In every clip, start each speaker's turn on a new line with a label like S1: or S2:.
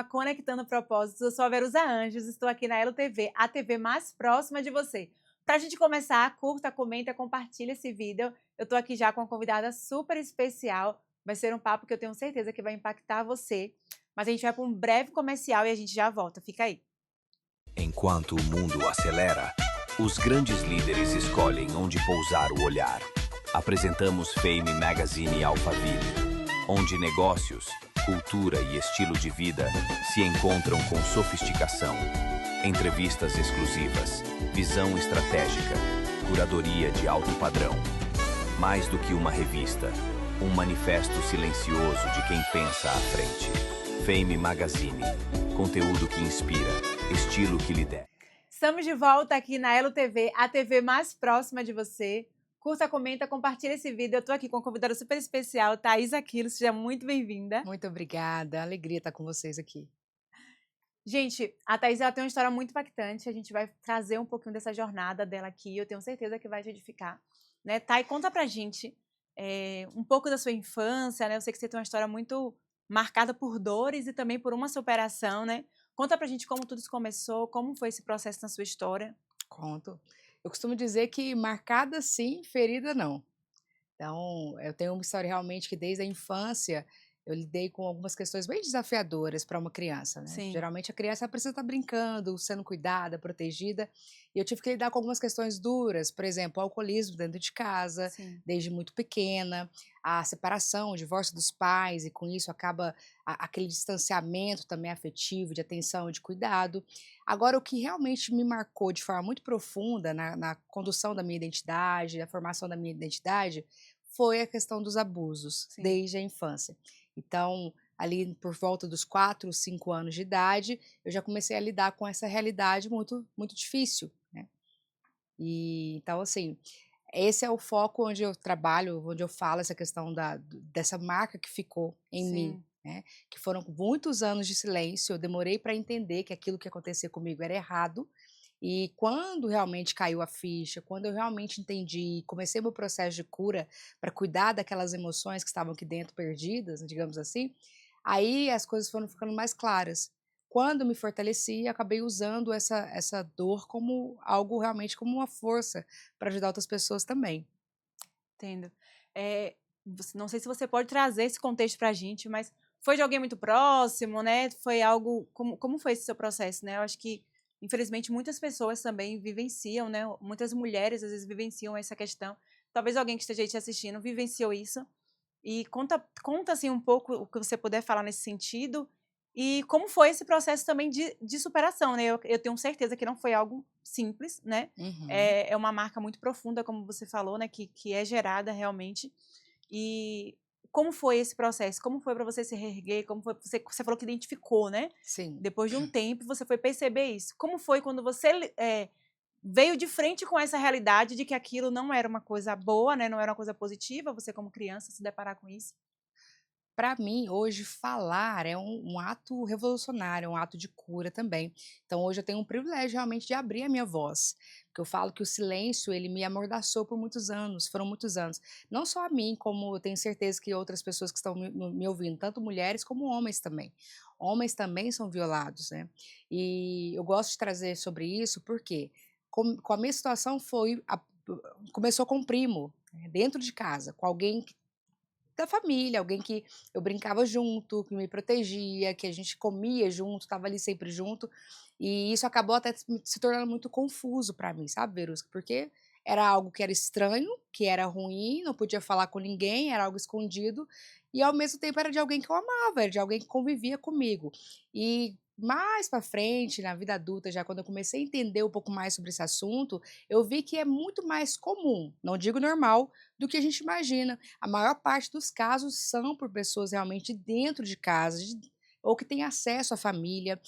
S1: Conectando Propósitos, eu sou a Verusa Anjos, estou aqui na Elo TV, a TV mais próxima de você. Para a gente começar, curta, comenta, compartilha esse vídeo. Eu estou aqui já com uma convidada super especial, vai ser um papo que eu tenho certeza que vai impactar você. Mas a gente vai para um breve comercial e a gente já volta, fica aí.
S2: Enquanto o mundo acelera, os grandes líderes escolhem onde pousar o olhar. Apresentamos Fame Magazine Alphaville, onde negócios, cultura e estilo de vida se encontram com sofisticação. Entrevistas exclusivas, visão estratégica, curadoria de alto padrão. Mais do que uma revista, um manifesto silencioso de quem pensa à frente. Fame Magazine, conteúdo que inspira, estilo que lidera.
S1: Estamos de volta aqui na Elo TV, a TV mais próxima de você. Curta, comenta, compartilha esse vídeo. Eu estou aqui com uma convidada super especial, Thaís Aquino. Seja muito bem-vinda.
S3: Muito obrigada, alegria estar com vocês aqui.
S1: Gente, a Thaís ela tem uma história muito impactante. A gente vai trazer um pouquinho dessa jornada dela aqui. Eu tenho certeza que vai te edificar. Né? Thay, conta pra gente um pouco da sua infância, né? Eu sei que você tem uma história muito marcada por dores e também por uma superação, né? Conta pra gente como tudo isso começou, como foi esse processo na sua história.
S3: Conto. Eu costumo dizer que marcada sim, ferida não. Então, eu tenho uma história realmente que desde a infância eu lidei com algumas questões bem desafiadoras para uma criança, né?
S1: Sim.
S3: Geralmente a criança precisa estar brincando, sendo cuidada, protegida, e eu tive que lidar com algumas questões duras, por exemplo, o alcoolismo dentro de casa,
S1: Sim.
S3: desde muito pequena, a separação, o divórcio dos pais, e com isso acaba aquele distanciamento também afetivo, de atenção e de cuidado. Agora, o que realmente me marcou de forma muito profunda na condução da minha identidade, na formação da minha identidade, foi a questão dos abusos,
S1: Sim.
S3: desde a infância. Então, ali por volta dos 4, 5 anos de idade, eu já comecei a lidar com essa realidade muito, muito difícil, né? E, então, assim, esse é o foco onde eu trabalho, onde eu falo essa questão dessa marca que ficou em mim,
S1: Sim.
S3: né? Que foram muitos anos de silêncio, eu demorei para entender que aquilo que acontecia comigo era errado, e quando realmente caiu a ficha, quando eu realmente entendi, comecei meu processo de cura para cuidar daquelas emoções que estavam aqui dentro perdidas, digamos assim, aí as coisas foram ficando mais claras. Quando me fortaleci, acabei usando essa dor como algo realmente como uma força para ajudar outras pessoas também.
S1: Entendo. Não sei se você pode trazer esse contexto pra gente, mas foi de alguém muito próximo, né? Foi algo. Como foi esse seu processo, né? Eu acho que, infelizmente, muitas pessoas também vivenciam, né? Muitas mulheres às vezes vivenciam essa questão. Talvez alguém que esteja aí te assistindo vivenciou isso. E conta assim um pouco o que você puder falar nesse sentido. E como foi esse processo também de superação, né? Eu tenho certeza que não foi algo simples, né?
S3: Uhum.
S1: É uma marca muito profunda, como você falou, né? Que é gerada realmente. E como foi esse processo? Como foi para você se reerguer? Como foi? Você falou que identificou, né?
S3: Sim.
S1: Depois de um tempo, você foi perceber isso. Como foi quando você veio de frente com essa realidade de que aquilo não era uma coisa boa, né? Não era uma coisa positiva, você como criança se deparar com isso?
S3: Para mim, hoje, falar é um ato revolucionário, é um ato de cura também. Então, hoje eu tenho um privilégio realmente de abrir a minha voz, porque eu falo que o silêncio, ele me amordaçou por muitos anos, foram muitos anos. Não só a mim, como eu tenho certeza que outras pessoas que estão me ouvindo, tanto mulheres como homens também. Homens também são violados, né? E eu gosto de trazer sobre isso porque com a minha situação começou com um primo, né, dentro de casa, com alguém da família, alguém que eu brincava junto, que me protegia, que a gente comia junto, estava ali sempre junto, e isso acabou até se tornando muito confuso para mim, sabe, Verusca? Porque era algo que era estranho, que era ruim, não podia falar com ninguém, era algo escondido, e ao mesmo tempo era de alguém que eu amava, era de alguém que convivia comigo. E mais para frente, na vida adulta, já quando eu comecei a entender um pouco mais sobre esse assunto, eu vi que é muito mais comum, não digo normal, do que a gente imagina. A maior parte dos casos são por pessoas realmente dentro de casa, ou que têm acesso à família.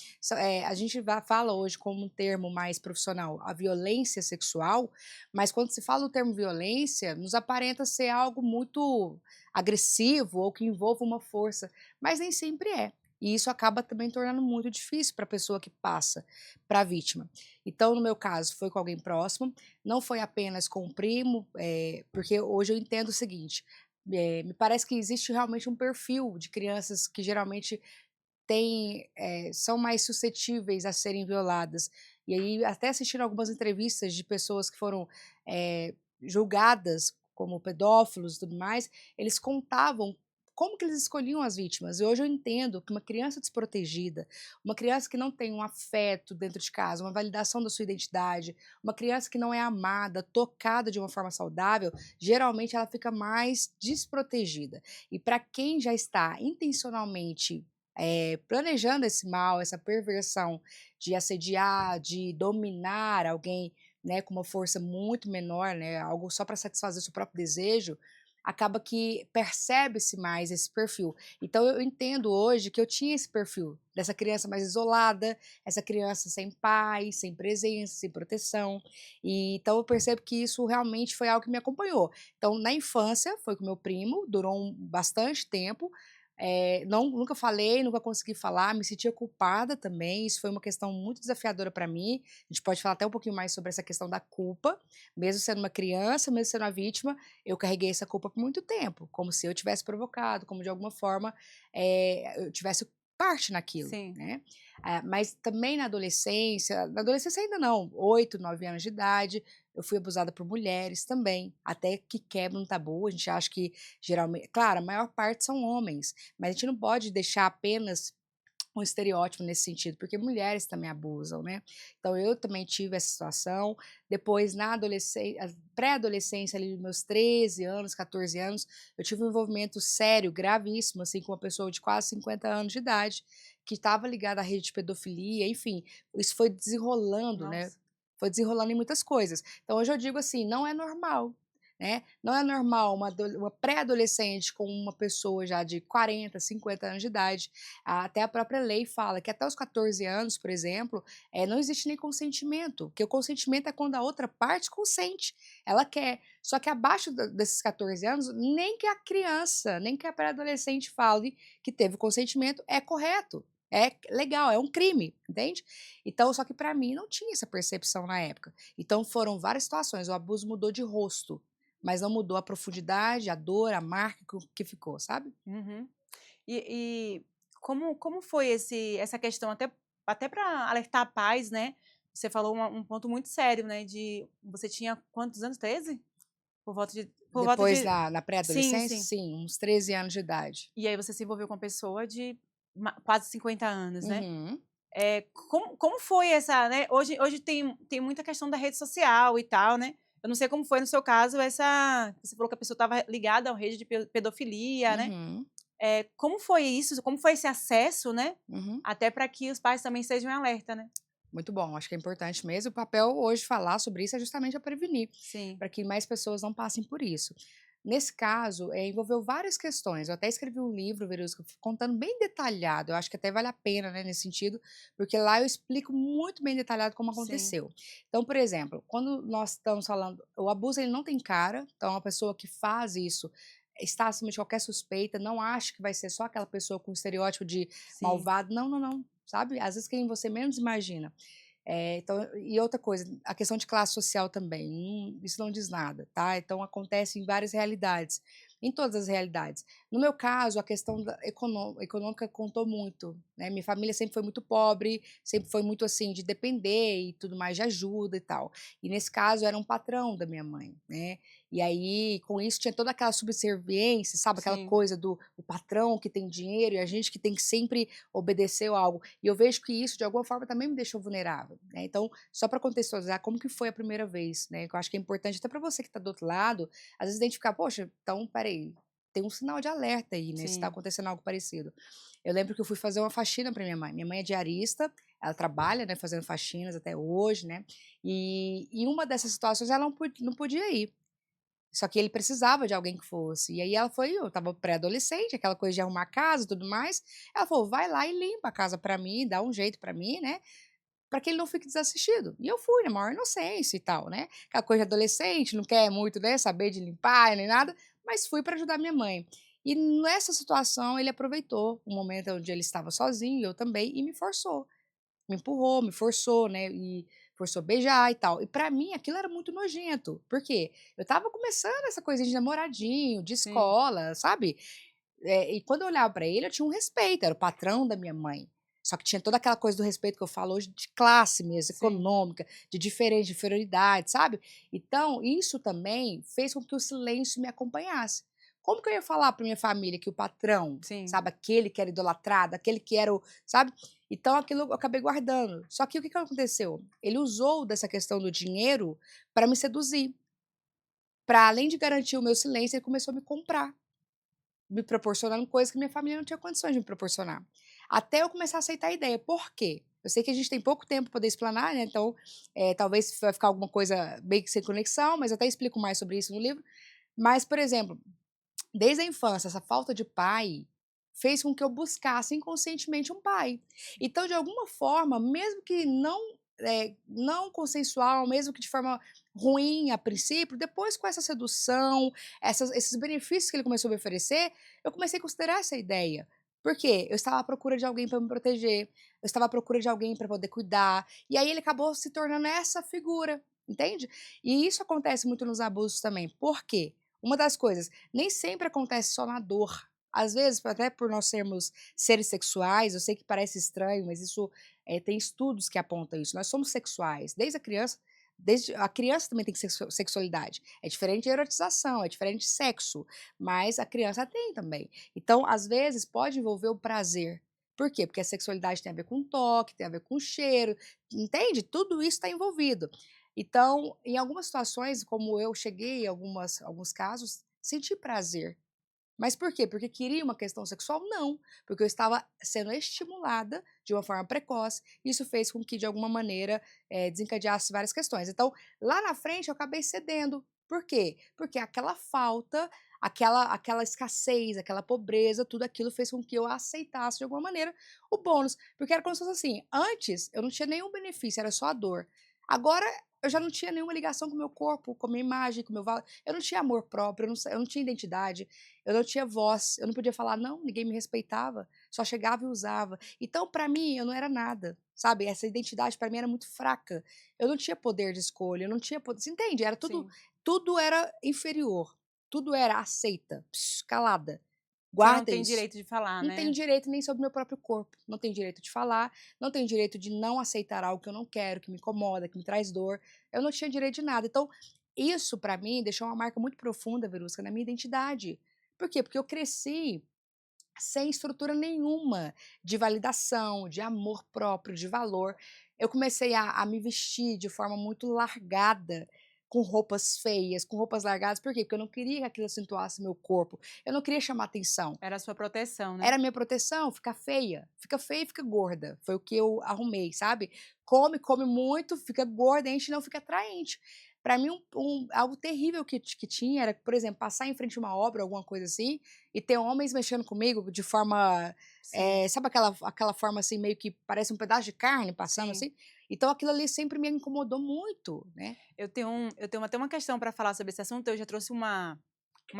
S3: A gente fala hoje como um termo mais profissional, a violência sexual, mas quando se fala o termo violência, nos aparenta ser algo muito agressivo ou que envolva uma força, mas nem sempre é. E isso acaba também tornando muito difícil para a pessoa que passa, para a vítima. Então, no meu caso, foi com alguém próximo, não foi apenas com o primo, porque hoje eu entendo o seguinte, me parece que existe realmente um perfil de crianças que geralmente são mais suscetíveis a serem violadas. E aí, até assistindo algumas entrevistas de pessoas que foram julgadas como pedófilos e tudo mais, eles contavam como que eles escolhiam as vítimas. E hoje eu entendo que uma criança desprotegida, uma criança que não tem um afeto dentro de casa, uma validação da sua identidade, uma criança que não é amada, tocada de uma forma saudável, geralmente ela fica mais desprotegida. E para quem já está intencionalmente planejando esse mal, essa perversão de assediar, de dominar alguém, né, com uma força muito menor, né, algo só para satisfazer o seu próprio desejo, acaba que percebe-se mais esse perfil. Então eu entendo hoje que eu tinha esse perfil dessa criança mais isolada, essa criança sem pai, sem presença, sem proteção. E então eu percebo que isso realmente foi algo que me acompanhou. Então na infância foi com meu primo, durou bastante tempo. Nunca falei, nunca consegui falar, me sentia culpada também, isso foi uma questão muito desafiadora para mim, a gente pode falar até um pouquinho mais sobre essa questão da culpa, mesmo sendo uma criança, mesmo sendo a vítima, eu carreguei essa culpa por muito tempo, como se eu tivesse provocado, como de alguma forma eu tivesse parte naquilo,
S1: Sim.
S3: né? Mas também na adolescência ainda não, 8, 9 anos de idade, eu fui abusada por mulheres também, até que quebra um tabu, a gente acha que geralmente, claro, a maior parte são homens, mas a gente não pode deixar apenas um estereótipo nesse sentido, porque mulheres também abusam, né? Então eu também tive essa situação. Depois, na adolescência, pré-adolescência, ali, meus 13 anos, 14 anos, eu tive um envolvimento sério, gravíssimo, assim, com uma pessoa de quase 50 anos de idade, que estava ligada à rede de pedofilia, enfim, isso foi desenrolando, né?
S1: Nossa.
S3: Foi desenrolando em muitas coisas. Então hoje eu digo assim, não é normal, né? Não é normal uma pré-adolescente com uma pessoa já de 40, 50 anos de idade. Até a própria lei fala que até os 14 anos, por exemplo, não existe nem consentimento, porque o consentimento é quando a outra parte consente, ela quer. Só que abaixo desses 14 anos, nem que a criança, nem que a pré-adolescente fale que teve consentimento é correto. É legal, é um crime, entende? Então, só que para mim não tinha essa percepção na época. Então foram várias situações, o abuso mudou de rosto, mas não mudou a profundidade, a dor, a marca que ficou, sabe?
S1: Uhum. E como foi essa questão, até para alertar pais, né? Você falou um ponto muito sério, né? Você tinha quantos anos? 13? Por volta de.
S3: Depois, na
S1: Sim,
S3: pré-adolescência,
S1: sim.
S3: sim, uns 13 anos de idade.
S1: E aí você se envolveu com uma pessoa de quase 50 anos, né?
S3: Uhum.
S1: Como foi essa, né? Hoje tem muita questão da rede social e tal, né? Eu não sei como foi no seu caso você falou que a pessoa estava ligada à rede de pedofilia, né?
S3: Uhum.
S1: Como foi isso? Como foi esse acesso, né?
S3: Uhum.
S1: Até para que os pais também estejam em alerta, né?
S3: Muito bom, acho que é importante mesmo. O papel hoje falar sobre isso é justamente a prevenir,
S1: Sim.
S3: para que mais pessoas não passem por isso. Nesse caso, envolveu várias questões. Eu até escrevi um livro, Verusca, contando bem detalhado. Eu acho que até vale a pena, né, nesse sentido, porque lá eu explico muito bem detalhado como
S1: Sim.
S3: aconteceu. Então, por exemplo, quando nós estamos falando, o abuso ele não tem cara, então a pessoa que faz isso está acima de qualquer suspeita, não acha que vai ser só aquela pessoa com estereótipo de
S1: Sim.
S3: malvado. Não, não, não. Sabe? Às vezes quem você menos imagina. Então, e outra coisa, a questão de classe social também, isso não diz nada, tá? Então acontece em várias realidades, em todas as realidades. No meu caso, a questão econômica contou muito, né? Minha família sempre foi muito pobre, sempre foi muito assim, de depender e tudo mais, de ajuda e tal. E nesse caso era um patrão da minha mãe, né? E aí, com isso, tinha toda aquela subserviência, sabe? Aquela
S1: Sim.
S3: coisa do o patrão que tem dinheiro e a gente que tem que sempre obedecer a algo. E eu vejo que isso, de alguma forma, também me deixou vulnerável, né? Então, só para contextualizar como que foi a primeira vez, né? Que eu acho que é importante até para você que está do outro lado, às vezes identificar, poxa, então, peraí, tem um sinal de alerta aí, né? Se está
S1: Sim.
S3: acontecendo algo parecido. Eu lembro que eu fui fazer uma faxina para minha mãe. Minha mãe é diarista, ela trabalha, né, fazendo faxinas até hoje, né? E em uma dessas situações ela não podia ir. Só que ele precisava de alguém que fosse. E aí ela foi, eu estava pré-adolescente, aquela coisa de arrumar a casa e tudo mais. Ela falou: vai lá e limpa a casa para mim, dá um jeito para mim, né? Para que ele não fique desassistido. E eu fui, na maior inocência e tal, né? Aquela coisa de adolescente, não quer muito, né, saber de limpar nem nada, mas fui para ajudar minha mãe. E nessa situação ele aproveitou o momento onde ele estava sozinho, eu também, e me forçou. Me empurrou, me forçou, né, e forçou a beijar e tal. E pra mim aquilo era muito nojento. Por quê? Eu estava começando essa coisinha de namoradinho, de
S1: Sim.
S3: escola, sabe? e quando eu olhava para ele, eu tinha um respeito, era o patrão da minha mãe. Só que tinha toda aquela coisa do respeito que eu falo hoje de classe mesmo,
S1: Sim.
S3: econômica, de diferença, de inferioridade, sabe? Então, isso também fez com que o silêncio me acompanhasse. Como que eu ia falar para minha família que o patrão,
S1: Sim.
S3: sabe, aquele que era idolatrado, aquele que era o, sabe? Então, aquilo eu acabei guardando. Só que o que que aconteceu? Ele usou dessa questão do dinheiro para me seduzir. Para além de garantir o meu silêncio, ele começou a me comprar, me proporcionando coisas que minha família não tinha condições de me proporcionar. Até eu começar a aceitar a ideia. Por quê? Eu sei que a gente tem pouco tempo para poder explanar, né? Então, talvez vai ficar alguma coisa meio que sem conexão, mas eu até explico mais sobre isso no livro. Mas, por exemplo, desde a infância, essa falta de pai fez com que eu buscasse inconscientemente um pai. Então, de alguma forma, mesmo que não consensual, mesmo que de forma ruim a princípio, depois com essa sedução, esses benefícios que ele começou a me oferecer, eu comecei a considerar essa ideia. Por quê? Eu estava à procura de alguém para me proteger, eu estava à procura de alguém para poder cuidar, e aí ele acabou se tornando essa figura, entende? E isso acontece muito nos abusos também. Por quê? Uma das coisas, nem sempre acontece só na dor. Às vezes, até por nós sermos seres sexuais, eu sei que parece estranho, mas isso tem estudos que apontam isso. Nós somos sexuais, desde a criança também tem sexualidade. É diferente de erotização, é diferente de sexo, mas a criança tem também. Então, às vezes, pode envolver o prazer. Por quê? Porque a sexualidade tem a ver com toque, tem a ver com cheiro, entende? Tudo isso está envolvido. Então, em algumas situações, como eu cheguei em alguns casos, senti prazer. Mas por quê? Porque queria uma questão sexual? Não, porque eu estava sendo estimulada de uma forma precoce, e isso fez com que, de alguma maneira, desencadeasse várias questões. Então, lá na frente, eu acabei cedendo. Por quê? Porque aquela falta, aquela escassez, aquela pobreza, tudo aquilo fez com que eu aceitasse, de alguma maneira, o bônus. Porque era como se fosse assim, antes eu não tinha nenhum benefício, era só a dor. Agora, eu já não tinha nenhuma ligação com o meu corpo, com a minha imagem, com o meu valor. Eu não tinha amor próprio, eu não tinha identidade, eu não tinha voz, eu não podia falar não, ninguém me respeitava, só chegava e usava. Então, para mim, eu não era nada, sabe? Essa identidade para mim era muito fraca. Eu não tinha poder de escolha, eu não tinha poder. Você entende? Era tudo era inferior, tudo era aceita, calada.
S1: Você não
S3: Guarda
S1: tem
S3: isso.
S1: direito de falar,
S3: Não
S1: né?
S3: tenho direito nem sobre o meu próprio corpo, não tenho direito de falar, não tenho direito de não aceitar algo que eu não quero, que me incomoda, que me traz dor. Eu não tinha direito de nada. Então, isso para mim deixou uma marca muito profunda, Verusca, na minha identidade. Por quê? Porque eu cresci sem estrutura nenhuma de validação, de amor próprio, de valor. Eu comecei a me vestir de forma muito largada, com roupas feias, com roupas largadas. Por quê? Porque eu não queria que aquilo acentuasse meu corpo. Eu não queria chamar atenção.
S1: Era a sua proteção, né?
S3: Era a minha proteção, ficar feia. Fica feia e fica gorda. Foi o que eu arrumei, sabe? Come muito, fica gorda, a gente não fica atraente. Para mim, algo terrível que tinha era, por exemplo, passar em frente a uma obra, alguma coisa assim, e ter homens mexendo comigo de forma, sabe aquela forma assim, meio que parece um pedaço de carne passando
S1: Sim.
S3: assim? Então aquilo ali sempre me incomodou muito, né?
S1: Eu tenho até uma questão para falar sobre esse assunto. Eu já trouxe uma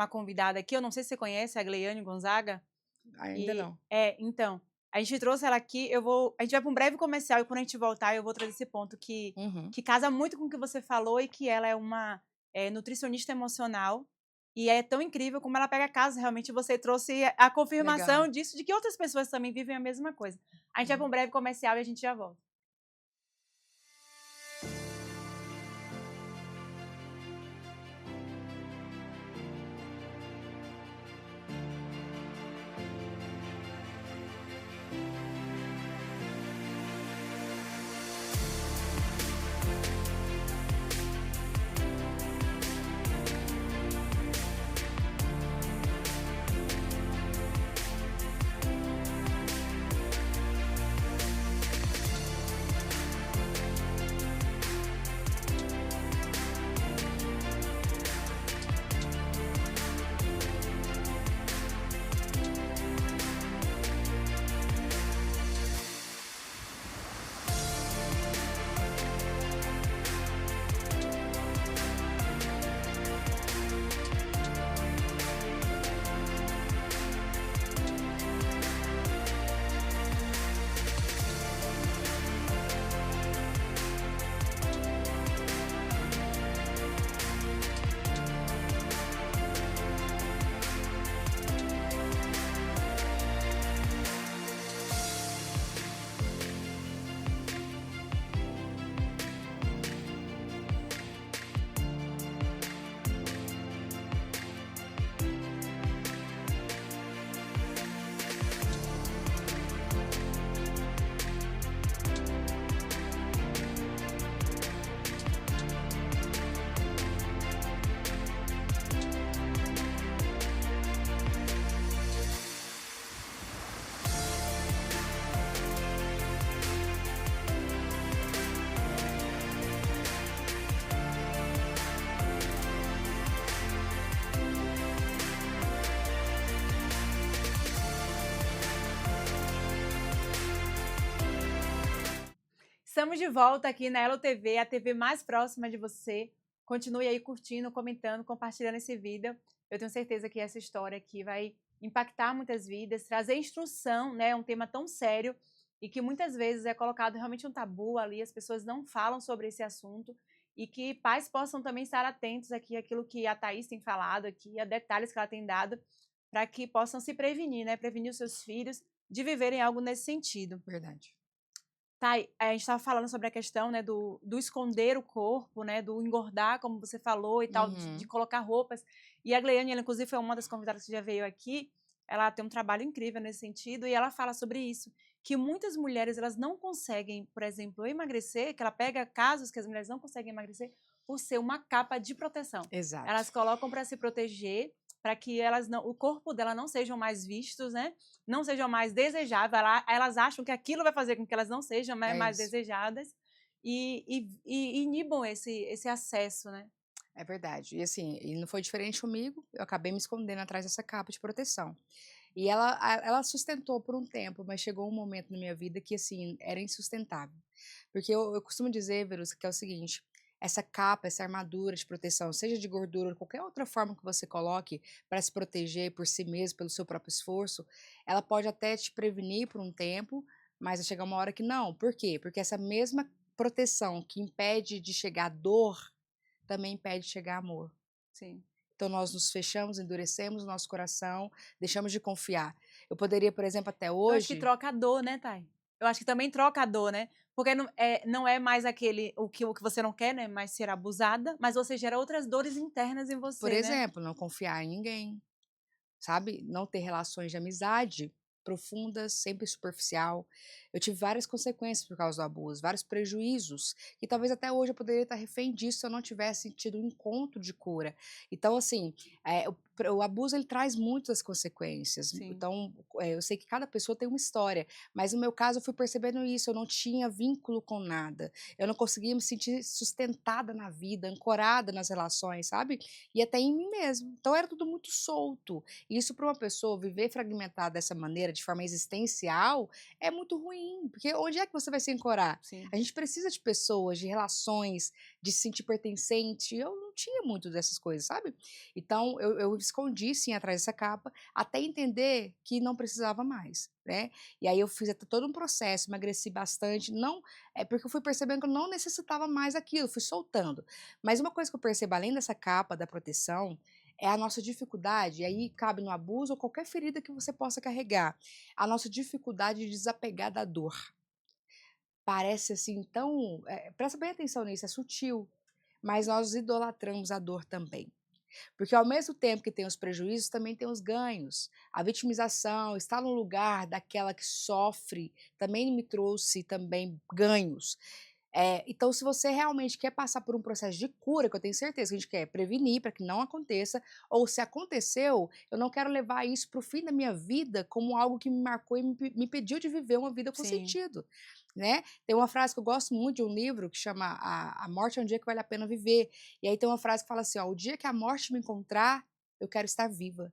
S1: convidada aqui, eu não sei se você conhece, a Gleiane Gonzaga.
S3: Ainda não.
S1: Então, a gente trouxe ela aqui, a gente vai para um breve comercial e quando a gente voltar eu vou trazer esse ponto que casa muito com o que você falou e que ela é uma nutricionista emocional e é tão incrível como ela pega casos, realmente você trouxe a confirmação
S3: Legal.
S1: disso, de que outras pessoas também vivem a mesma coisa. A gente vai para um breve comercial e a gente já volta. Estamos de volta aqui na Elo TV, a TV mais próxima de você. Continue aí curtindo, comentando, compartilhando esse vídeo. Eu tenho certeza que essa história aqui vai impactar muitas vidas, trazer instrução, né? É um tema tão sério e que muitas vezes é colocado realmente um tabu ali, as pessoas não falam sobre esse assunto e que pais possam também estar atentos aqui àquilo que a Thaís tem falado aqui, a detalhes que ela tem dado, para que possam se prevenir, né? Prevenir os seus filhos de viverem algo nesse sentido.
S3: Verdade.
S1: Tá, a gente estava falando sobre a questão, né, do esconder o corpo, né, do engordar, como você falou e tal, de colocar roupas. E a Gleiane, ela, inclusive, foi uma das convidadas que já veio aqui. Ela tem um trabalho incrível nesse sentido e ela fala sobre isso, que muitas mulheres elas não conseguem, por exemplo, emagrecer, que ela pega casos que as mulheres não conseguem emagrecer por ser uma capa de proteção.
S3: Exato.
S1: Elas colocam para se proteger, para que elas não, o corpo dela não sejam mais vistos, né? Não sejam mais desejáveis. Elas acham que aquilo vai fazer com que elas não sejam mais desejadas e inibam esse acesso, né?
S3: É verdade. E assim, e não foi diferente comigo, eu acabei me escondendo atrás dessa capa de proteção. E ela sustentou por um tempo, mas chegou um momento na minha vida que, assim, era insustentável. Porque eu costumo dizer, Verusca, que é o seguinte, essa capa, essa armadura de proteção, seja de gordura ou qualquer outra forma que você coloque para se proteger por si mesmo, pelo seu próprio esforço, ela pode até te prevenir por um tempo, mas vai chegar uma hora que não. Por quê? Porque essa mesma proteção que impede de chegar dor, também impede de chegar amor.
S1: Sim.
S3: Então nós nos fechamos, endurecemos o nosso coração, deixamos de confiar. Eu poderia, por exemplo, até hoje...
S1: Eu acho que troca a dor, né, Thay? Eu acho que também troca a dor, né? Porque não é mais o que você não quer, né? Mais ser abusada, mas você gera outras dores internas em você,
S3: Por
S1: né?
S3: exemplo, não confiar em ninguém, sabe? Não ter relações de amizade profundas, sempre superficial. Eu tive várias consequências por causa do abuso, vários prejuízos, que talvez até hoje eu poderia estar refém disso se eu não tivesse tido um encontro de cura. Então, assim, o abuso ele traz muitas consequências.
S1: Sim.
S3: Então, eu sei que cada pessoa tem uma história, mas no meu caso eu fui percebendo isso, eu não tinha vínculo com nada, eu não conseguia me sentir sustentada na vida, ancorada nas relações, sabe? E até em mim mesmo. Então era tudo muito solto. E isso para uma pessoa viver fragmentada dessa maneira, de forma existencial, é muito ruim, porque onde é que você vai se ancorar?
S1: Sim.
S3: A gente precisa de pessoas, de relações, de se sentir pertencente. Eu não tinha muito dessas coisas, sabe? Então eu escondi sim atrás dessa capa, até entender que não precisava mais, né? E aí eu fiz até todo um processo, emagreci bastante, não porque eu fui percebendo que eu não necessitava mais aquilo, fui soltando. Mas uma coisa que eu percebo além dessa capa da proteção é a nossa dificuldade, e aí cabe no abuso ou qualquer ferida que você possa carregar, a nossa dificuldade de desapegar da dor. Parece assim tão... presta bem atenção nisso, é sutil, mas nós idolatramos a dor também. Porque ao mesmo tempo que tem os prejuízos, também tem os ganhos. A vitimização, estar no lugar daquela que sofre, também me trouxe também ganhos. Então, se você realmente quer passar por um processo de cura, que eu tenho certeza que a gente quer prevenir para que não aconteça, ou se aconteceu, eu não quero levar isso para o fim da minha vida como algo que me marcou e me impediu de viver uma vida com sentido. Né? Tem uma frase que eu gosto muito de um livro que chama A Morte é um Dia que Vale a Pena Viver. E aí tem uma frase que fala assim, ó, o dia que a morte me encontrar, eu quero estar viva.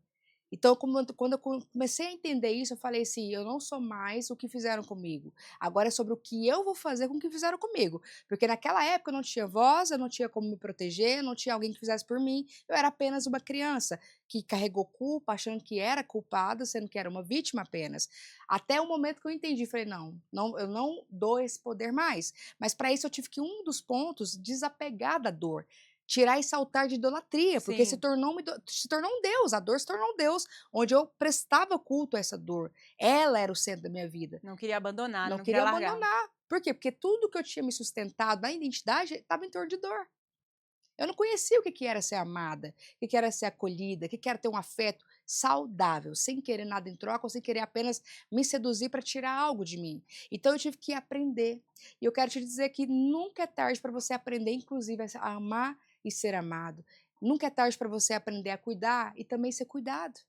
S3: Então, quando eu comecei a entender isso, eu falei assim, eu não sou mais o que fizeram comigo. Agora é sobre o que eu vou fazer com o que fizeram comigo. Porque naquela época eu não tinha voz, eu não tinha como me proteger, eu não tinha alguém que fizesse por mim. Eu era apenas uma criança que carregou culpa, achando que era culpada, sendo que era uma vítima apenas. Até o momento que eu entendi, falei, não, eu não dou esse poder mais. Mas para isso eu tive que, um dos pontos, desapegar da dor. Tirar esse altar de idolatria, porque se tornou um Deus, a dor se tornou um Deus, onde eu prestava culto a essa dor. Ela era o centro da minha vida.
S1: Não queria abandonar,
S3: Não
S1: queria
S3: queria
S1: largar.
S3: abandonar. Por quê? Porque tudo que eu tinha me sustentado na identidade estava em torno de dor. Eu não conhecia o que era ser amada, o que era ser acolhida, o que era ter um afeto saudável, sem querer nada em troca ou sem querer apenas me seduzir para tirar algo de mim. Então eu tive que aprender. E eu quero te dizer que nunca é tarde para você aprender, inclusive, a amar e ser amado. Nunca é tarde para você aprender a cuidar e também ser cuidado.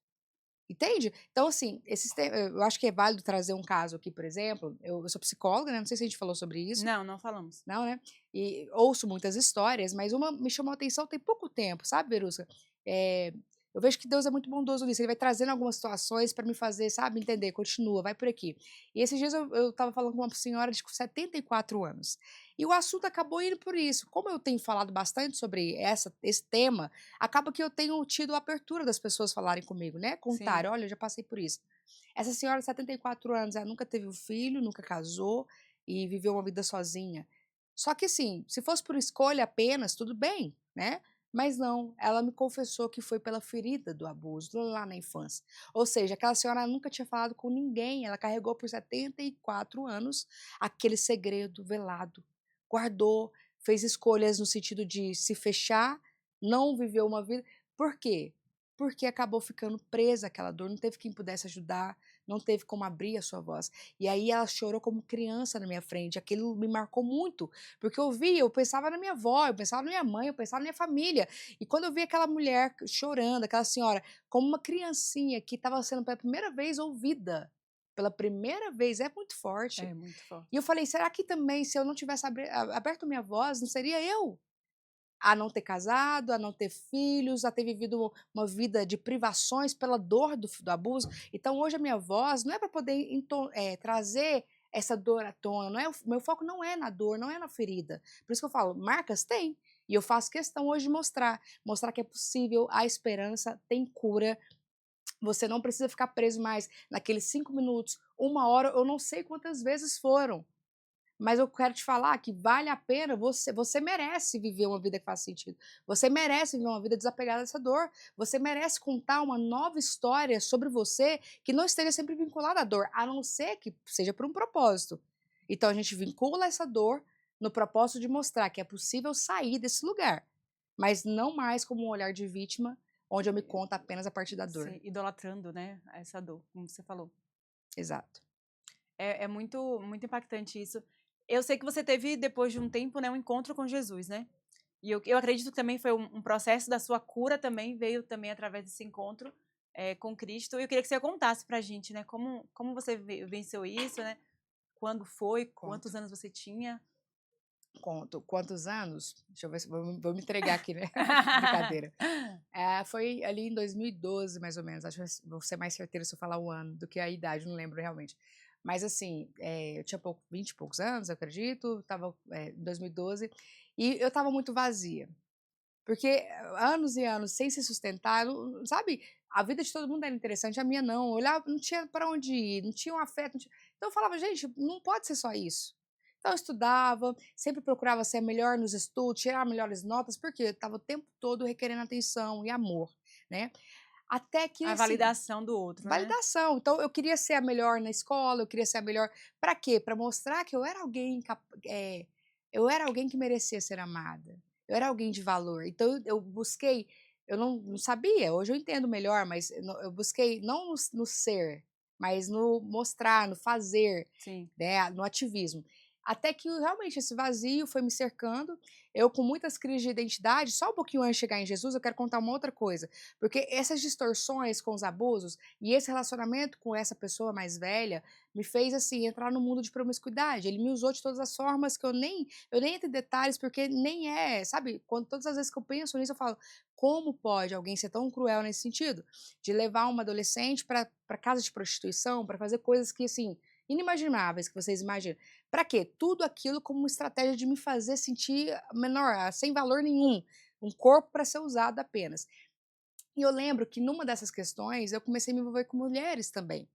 S3: Entende? Então, assim, eu acho que é válido trazer um caso aqui, por exemplo. Eu sou psicóloga, né? Não sei se a gente falou sobre isso.
S1: Não falamos.
S3: Não, né? E ouço muitas histórias, mas uma me chamou a atenção tem pouco tempo, sabe, Verusca? Eu vejo que Deus é muito bondoso nisso, ele vai trazendo algumas situações para me fazer, sabe, entender, continua, vai por aqui. E esses dias eu estava falando com uma senhora de 74 anos, e o assunto acabou indo por isso. Como eu tenho falado bastante sobre esse tema, acaba que eu tenho tido a abertura das pessoas falarem comigo, né,
S1: Sim.
S3: contarem, olha, eu já passei por isso. Essa senhora de 74 anos, ela nunca teve um filho, nunca casou e viveu uma vida sozinha. Só que assim, se fosse por escolha apenas, tudo bem, né? Mas não, ela me confessou que foi pela ferida do abuso lá na infância. Ou seja, aquela senhora nunca tinha falado com ninguém, ela carregou por 74 anos aquele segredo velado, guardou, fez escolhas no sentido de se fechar, não viveu uma vida. Por quê? Porque acabou ficando presa àquela dor, não teve quem pudesse ajudar, não teve como abrir a sua voz. E aí ela chorou como criança na minha frente, aquilo me marcou muito, porque eu via, eu pensava na minha avó, eu pensava na minha mãe, eu pensava na minha família, e quando eu vi aquela mulher chorando, aquela senhora, como uma criancinha que estava sendo pela primeira vez ouvida, pela primeira vez, é muito forte.
S1: É muito
S3: E eu
S1: forte.
S3: falei, será que também, se eu não tivesse aberto minha voz, não seria eu? A não ter casado, a não ter filhos, a ter vivido uma vida de privações pela dor do abuso. Então hoje a minha voz não é para poder trazer essa dor à tona, não é, meu foco não é na dor, não é na ferida. Por isso que eu falo, marcas tem. E eu faço questão hoje de mostrar que é possível, há esperança, tem cura. Você não precisa ficar preso mais naqueles 5 minutos, 1 hora, eu não sei quantas vezes foram. Mas eu quero te falar que vale a pena, você merece viver uma vida que faz sentido. Você merece viver uma vida desapegada dessa dor. Você merece contar uma nova história sobre você que não esteja sempre vinculada à dor, a não ser que seja por um propósito. Então a gente vincula essa dor no propósito de mostrar que é possível sair desse lugar, mas não mais como um olhar de vítima, onde eu me conto apenas a partir da dor.
S1: Sim, idolatrando, né, essa dor, como você falou.
S3: Exato.
S1: É muito, muito impactante isso. Eu sei que você teve, depois de um tempo, né, um encontro com Jesus, né? E eu acredito que também foi um processo da sua cura também, veio também através desse encontro com Cristo. E eu queria que você contasse pra gente, né, como você venceu isso, né? Quando foi,
S3: Conto.
S1: quantos anos você tinha?
S3: Conto. Quantos anos? Deixa eu ver se vou me entregar aqui, né? Brincadeira. Foi ali em 2012, mais ou menos. Acho que vou ser mais certeira se eu falar o ano do que a idade, não lembro realmente. Mas assim, eu tinha 20 e poucos anos, eu acredito, estava em 2012, e eu estava muito vazia. Porque anos e anos sem se sustentar, sabe? A vida de todo mundo era interessante, a minha não. Eu olhava, não tinha para onde ir, não tinha um afeto. Então eu falava, gente, não pode ser só isso. Então eu estudava, sempre procurava ser melhor nos estudos, tirar melhores notas, porque eu estava o tempo todo requerendo atenção e amor, né? Até que,
S1: A
S3: assim,
S1: validação do outro, né?
S3: validação. Então eu queria ser a melhor na escola, eu queria ser a melhor. Para quê? Para mostrar que eu era alguém que merecia ser amada. Eu era alguém de valor. Então eu busquei, eu não sabia, hoje eu entendo melhor, mas eu busquei não no ser, mas no mostrar, no fazer,
S1: Sim.
S3: né, no ativismo. Até que realmente esse vazio foi me cercando, eu com muitas crises de identidade, só um pouquinho antes de chegar em Jesus, eu quero contar uma outra coisa, porque essas distorções com os abusos e esse relacionamento com essa pessoa mais velha me fez assim entrar no mundo de promiscuidade. Ele me usou de todas as formas que eu nem entro em detalhes porque nem sabe? Quando todas as vezes que eu penso nisso eu falo, como pode alguém ser tão cruel nesse sentido, de levar uma adolescente para casa de prostituição, para fazer coisas que assim inimagináveis que vocês imaginam. Para quê? Tudo aquilo como uma estratégia de me fazer sentir menor, sem valor nenhum, um corpo para ser usado apenas. E eu lembro que numa dessas questões eu comecei a me envolver com mulheres também.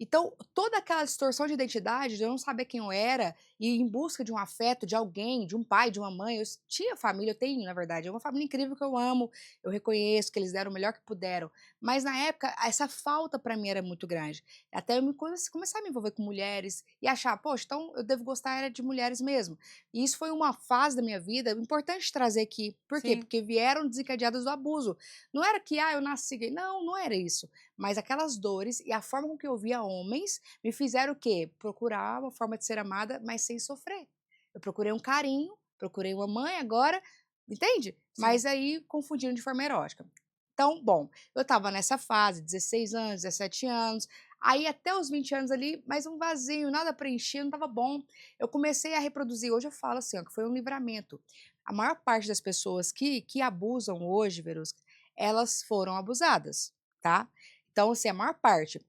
S3: Então, toda aquela distorção de identidade, de eu não saber quem eu era, e em busca de um afeto, de alguém, de um pai, de uma mãe, eu tinha família, eu tenho, na verdade, é uma família incrível que eu amo, eu reconheço que eles deram o melhor que puderam, mas na época, essa falta para mim era muito grande. Até eu começar a me envolver com mulheres e achar, poxa, então eu devo gostar era de mulheres mesmo. E isso foi uma fase da minha vida importante trazer aqui. Por quê?
S1: Sim.
S3: Porque vieram desencadeadas do abuso. Não era que, eu nasci gay. Não, não era isso. Mas aquelas dores e a forma com que eu via homens me fizeram o quê? Procurar uma forma de ser amada, mas sem sofrer. Eu procurei um carinho, procurei uma mãe agora, entende?
S1: Sim.
S3: Mas aí confundindo de forma erótica. Então, bom, eu estava nessa fase, 16 anos, 17 anos, aí até os 20 anos ali, mas um vazio, nada preenchido, não estava bom. Eu comecei a reproduzir, hoje eu falo assim, ó, que foi um livramento. A maior parte das pessoas que abusam hoje, Verusca, elas foram abusadas, tá? Então, assim, a maior parte.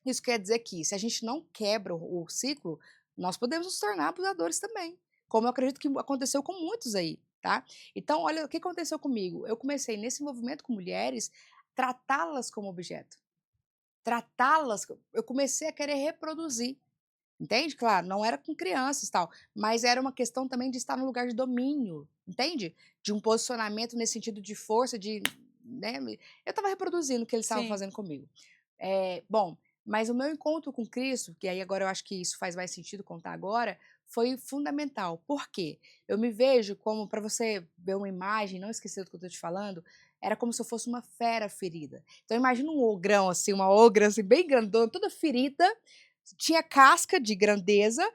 S3: Isso quer dizer que se a gente não quebra o ciclo, nós podemos nos tornar abusadores também, como eu acredito que aconteceu com muitos aí, tá? Então, olha o que aconteceu comigo. Eu comecei nesse movimento com mulheres, tratá-las como objeto. Tratá-las, eu comecei a querer reproduzir. Entende? Claro, não era com crianças, tal, mas era uma questão também de estar no lugar de domínio, entende? De um posicionamento nesse sentido de força, de, né, eu estava reproduzindo o que eles estavam
S1: Sim.
S3: fazendo comigo. Bom, mas o meu encontro com Cristo, que aí agora eu acho que isso faz mais sentido contar agora, foi fundamental. Por quê? Eu me vejo como, para você ver uma imagem, não esquecer do que eu estou te falando, era como se eu fosse uma fera ferida. Então imagina um ogrão assim, uma ogra assim, bem grandona, toda ferida, tinha casca de grandeza,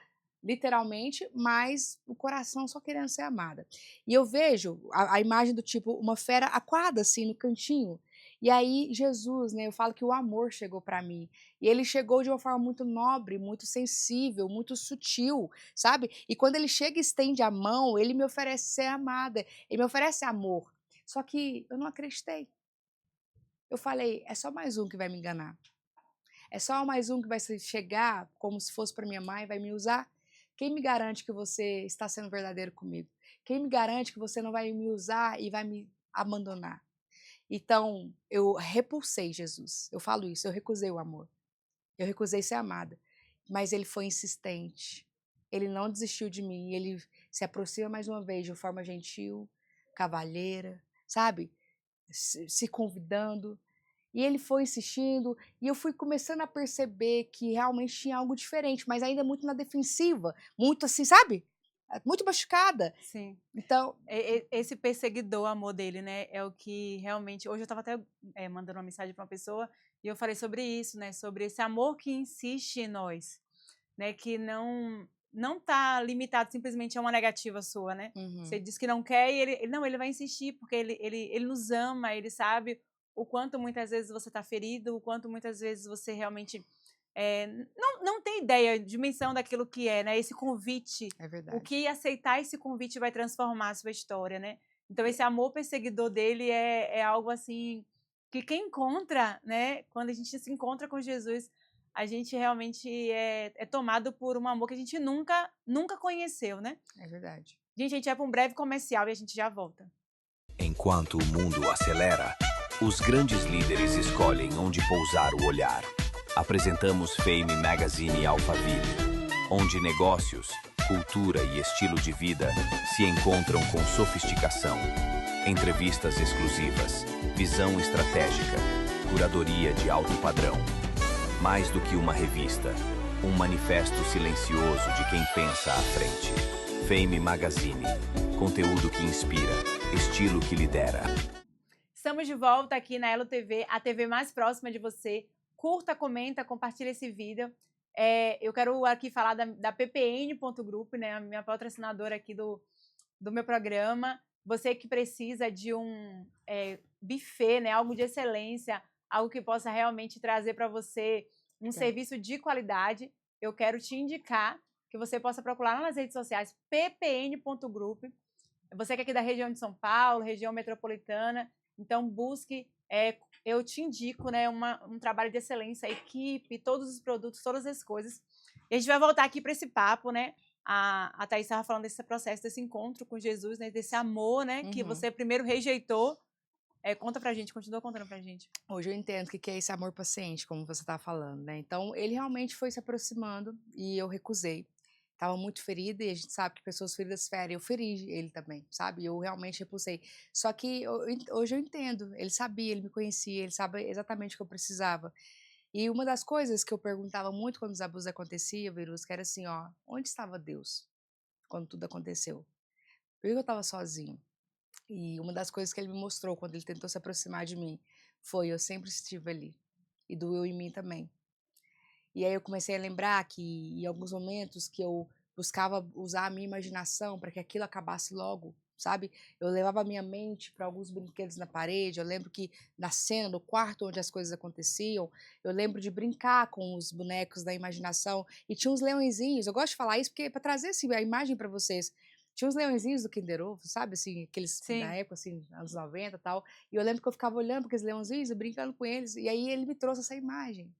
S3: literalmente, mas o coração só querendo ser amada. E eu vejo a imagem do tipo, uma fera aquada assim no cantinho. E aí Jesus, né, eu falo que o amor chegou para mim. E ele chegou de uma forma muito nobre, muito sensível, muito sutil, sabe? E quando ele chega e estende a mão, ele me oferece ser amada, ele me oferece amor. Só que eu não acreditei. Eu falei, é só mais um que vai me enganar. É só mais um que vai chegar como se fosse para minha mãe e vai me usar? Quem me garante que você está sendo verdadeiro comigo? Quem me garante que você não vai me usar e vai me abandonar? Então, eu repulsei Jesus. Eu falo isso, eu recusei o amor. Eu recusei ser amada. Mas ele foi insistente. Ele não desistiu de mim. Ele se aproxima mais uma vez de uma forma gentil, cavalheira, sabe? Se convidando. E ele foi insistindo, e eu fui começando a perceber que realmente tinha algo diferente, mas ainda muito na defensiva, muito assim, sabe? Muito machucada.
S1: Sim.
S3: Então,
S1: Esse perseguidor amor dele, né, é o que realmente. Hoje eu estava até mandando uma mensagem para uma pessoa e eu falei sobre isso, né, sobre esse amor que insiste em nós, né, que não tá limitado simplesmente a uma negativa sua, né? Você diz que não quer e ele vai insistir porque ele nos ama, ele sabe o quanto muitas vezes você está ferido, o quanto muitas vezes você realmente não tem ideia, dimensão daquilo que é, né? Esse convite,
S3: é
S1: o
S3: verdade.
S1: que aceitar esse convite vai transformar a sua história, né? Então esse amor perseguidor dele é algo assim que quem encontra, né? Quando a gente se encontra com Jesus, a gente realmente é tomado por um amor que a gente nunca conheceu, né?
S3: É verdade.
S1: Gente, a gente vai para um breve comercial e a gente já volta.
S2: Enquanto o mundo acelera, os grandes líderes escolhem onde pousar o olhar. Apresentamos Fame Magazine Alphaville, onde negócios, cultura e estilo de vida se encontram com sofisticação. Entrevistas exclusivas, visão estratégica, curadoria de alto padrão. Mais do que uma revista, um manifesto silencioso de quem pensa à frente. Fame Magazine, conteúdo que inspira, estilo que lidera.
S1: Estamos de volta aqui na Elo TV, a TV mais próxima de você. Curta, comenta, compartilha esse vídeo. Eu quero aqui falar da ppn.group, né, a minha patrocinadora aqui do meu programa. Você que precisa de um buffet, né, algo de excelência, algo que possa realmente trazer para você um serviço de qualidade, eu quero te indicar que você possa procurar nas redes sociais ppn.group. Você que é aqui da região de São Paulo, região metropolitana, então busque, eu te indico, né, um trabalho de excelência, a equipe, todos os produtos, todas as coisas. E a gente vai voltar aqui para esse papo, né? A Thaís estava falando desse processo, desse encontro com Jesus, né, desse amor, né, que você primeiro rejeitou. Conta pra gente, continua contando pra gente.
S3: Hoje eu entendo o que é esse amor paciente, como você está falando, né? Então, ele realmente foi se aproximando e eu recusei. Estava muito ferida e a gente sabe que pessoas feridas ferem. Eu feri ele também, sabe? Eu realmente repulsei. Só que hoje eu entendo. Ele sabia, ele me conhecia, ele sabe exatamente o que eu precisava. E uma das coisas que eu perguntava muito quando os abusos aconteciam, Verus, que era assim, ó, onde estava Deus quando tudo aconteceu? Por que eu estava sozinho? E uma das coisas que ele me mostrou quando ele tentou se aproximar de mim foi: eu sempre estive ali. E doeu em mim também. E aí eu comecei a lembrar que em alguns momentos que eu buscava usar a minha imaginação para que aquilo acabasse logo, sabe? Eu levava a minha mente para alguns brinquedos na parede. Eu lembro que na cena, no quarto onde as coisas aconteciam, eu lembro de brincar com os bonecos da imaginação. E tinha uns leõezinhos. Eu gosto de falar isso porque para trazer assim, a imagem para vocês. Tinha uns leõezinhos do Kinder Ovo, sabe, assim, aqueles da
S1: Sim.
S3: época, assim, anos 90 e tal. E eu lembro que eu ficava olhando para aqueles leãozinhos e brincando com eles. E aí ele me trouxe essa imagem.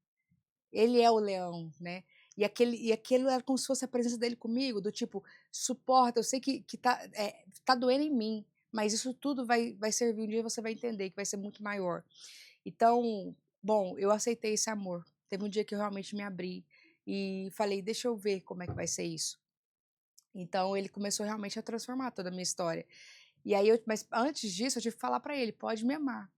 S3: Ele é o leão, né? E aquilo era como se fosse a presença dele comigo, do tipo, suporta, eu sei que tá doendo em mim, mas isso tudo vai servir, um dia você vai entender que vai ser muito maior. Então, bom, eu aceitei esse amor. Teve um dia que eu realmente me abri e falei, deixa eu ver como é que vai ser isso. Então ele começou realmente a transformar toda a minha história. E aí mas antes disso eu tive que falar pra ele, pode me amar,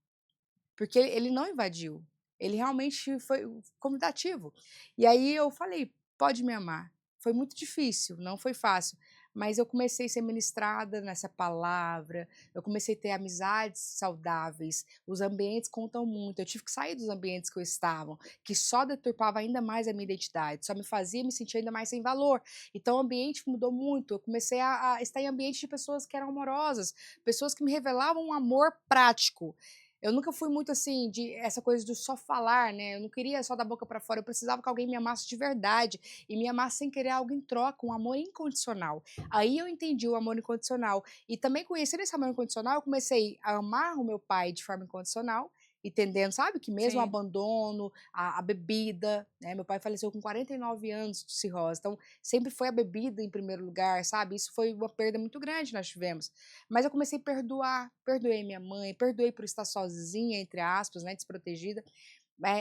S3: porque ele não invadiu, ele realmente foi convidativo. E aí eu falei, pode me amar. Foi muito difícil, não foi fácil, mas eu comecei a ser ministrada nessa palavra, eu comecei a ter amizades saudáveis, os ambientes contam muito, eu tive que sair dos ambientes que eu estava, que só deturpava ainda mais a minha identidade, só me fazia me sentir ainda mais sem valor. Então o ambiente mudou muito, eu comecei a estar em ambiente de pessoas que eram amorosas, pessoas que me revelavam um amor prático. Eu nunca fui muito assim, de essa coisa do só falar, né? Eu não queria só da boca pra fora, eu precisava que alguém me amasse de verdade e me amasse sem querer algo em troca, um amor incondicional. Aí eu entendi o amor incondicional. E também conhecendo esse amor incondicional, eu comecei a amar o meu pai de forma incondicional, entendendo, sabe, que mesmo o
S1: Sim.
S3: abandono, a bebida, né? Meu pai faleceu com 49 anos de cirrose, então sempre foi a bebida em primeiro lugar, sabe? Isso foi uma perda muito grande que nós tivemos. Mas eu comecei a perdoar, perdoei minha mãe, perdoei por estar sozinha, entre aspas, né, desprotegida.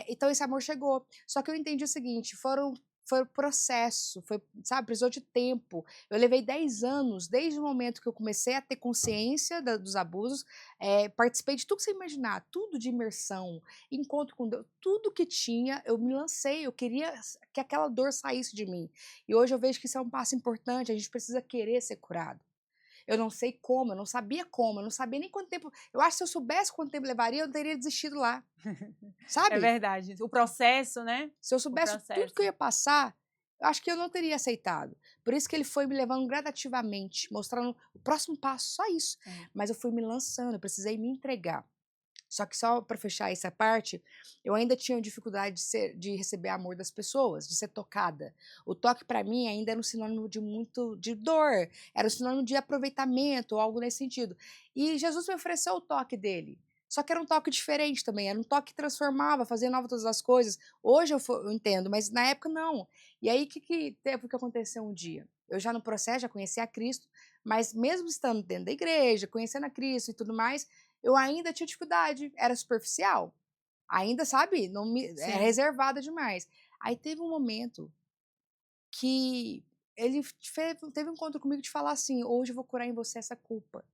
S3: Então esse amor chegou. Só que eu entendi o seguinte, foi um processo, foi, sabe, precisou de tempo. Eu levei 10 anos, desde o momento que eu comecei a ter consciência dos abusos, participei de tudo que você imaginar, tudo de imersão, encontro com Deus, tudo que tinha, eu me lancei, eu queria que aquela dor saísse de mim. E hoje eu vejo que isso é um passo importante, a gente precisa querer ser curado. Eu não sei como, eu não sabia como, eu não sabia nem quanto tempo. Eu acho que se eu soubesse quanto tempo levaria, eu teria desistido lá.
S1: É
S3: Sabe?
S1: verdade. O processo, né?
S3: Se eu
S1: O
S3: soubesse tudo que eu
S1: processo.
S3: ia passar, eu acho que eu não teria aceitado. Por isso que ele foi me levando gradativamente, mostrando o próximo passo, só isso.
S1: É.
S3: Mas eu fui me lançando, eu precisei me entregar. Só que só para fechar essa parte, eu ainda tinha dificuldade de receber amor das pessoas, de ser tocada. O toque para mim ainda era um sinônimo de dor, era um sinônimo de aproveitamento, ou algo nesse sentido. E Jesus me ofereceu o toque dele. Só que era um toque diferente também, era um toque que transformava, fazia nova todas as coisas. Hoje eu entendo, mas na época não. E aí, o que aconteceu um dia? Eu já no processo, já conhecia a Cristo, mas mesmo estando dentro da igreja, conhecendo a Cristo e tudo mais, eu ainda tinha dificuldade, era superficial. Ainda, sabe, não me era
S1: Sim.
S3: reservada demais. Aí teve um momento que ele teve um encontro comigo de falar assim: "Hoje eu vou curar em você essa culpa".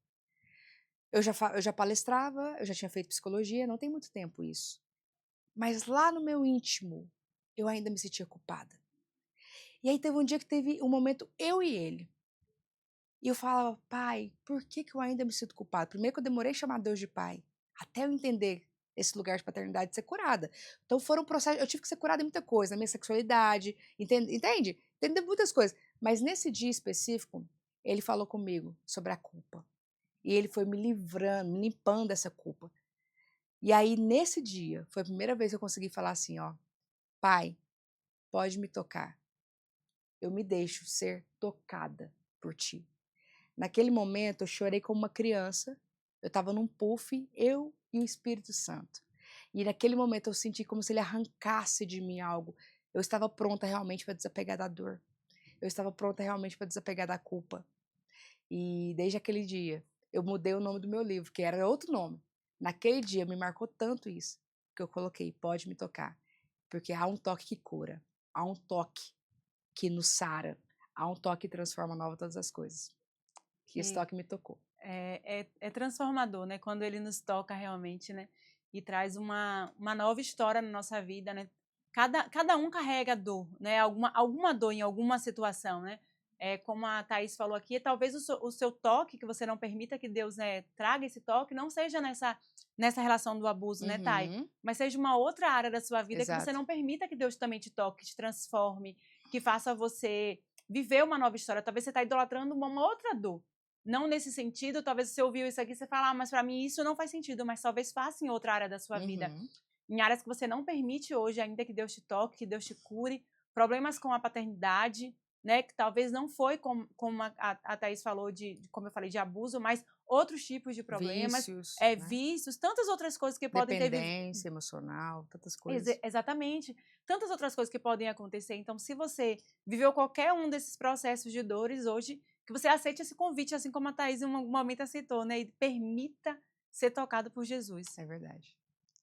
S3: Eu já palestrava, eu já tinha feito psicologia, não tem muito tempo isso. Mas lá no meu íntimo, eu ainda me sentia culpada. E aí teve um dia que teve um momento eu e ele. E eu falava: "Pai, por que que eu ainda me sinto culpada?". Primeiro que eu demorei a chamar Deus de pai, até eu entender esse lugar de paternidade, ser curada. Então foram processos, eu tive que ser curada em muita coisa, na minha sexualidade, entende? Entender muitas coisas. Mas nesse dia específico, ele falou comigo sobre a culpa. E ele foi me livrando, me limpando dessa culpa. E aí nesse dia, foi a primeira vez que eu consegui falar assim, ó: "Pai, pode me tocar. Eu me deixo ser tocada por ti". Naquele momento, eu chorei como uma criança, eu estava num puff, eu e o Espírito Santo. E naquele momento eu senti como se ele arrancasse de mim algo. Eu estava pronta realmente para desapegar da dor. Eu estava pronta realmente para desapegar da culpa. E desde aquele dia, eu mudei o nome do meu livro, que era outro nome. Naquele dia me marcou tanto isso, que eu coloquei, pode me tocar. Porque há um toque que cura, há um toque que nos sara, há um toque que transforma nova todas as coisas. E esse
S1: Que
S3: toque me tocou.
S1: é transformador, né? Quando ele nos toca realmente, né? E traz uma nova história na nossa vida, né? Cada um carrega dor, né? Alguma dor em alguma situação, né? Como a Thaís falou aqui, talvez o seu toque, que você não permita que Deus, né, traga esse toque, não seja nessa relação do abuso, né, Thay?
S3: Uhum,
S1: Mas seja uma outra área da sua vida que você
S3: exato.
S1: não permita que Deus também te toque, te transforme, que faça você viver uma nova história. Talvez você está idolatrando uma outra dor. Não nesse sentido, talvez você ouviu isso aqui e você fala, mas para mim isso não faz sentido, mas talvez faça em outra área da sua vida.
S3: Uhum,
S1: Em áreas que você não permite hoje, ainda que Deus te toque, que Deus te cure. Problemas com a paternidade, né? Que talvez não foi como a Thaís falou, como eu falei, de abuso, mas outros tipos de problemas,
S3: Vícios, né?
S1: vícios, tantas outras coisas que podem ter
S3: Dependência emocional, tantas coisas.
S1: Exatamente. Tantas outras coisas que podem acontecer. Então, se você viveu qualquer um desses processos de dores hoje, que você aceite esse convite, assim como a Thaís em um momento aceitou, né? E permita ser tocado por Jesus.
S3: É verdade.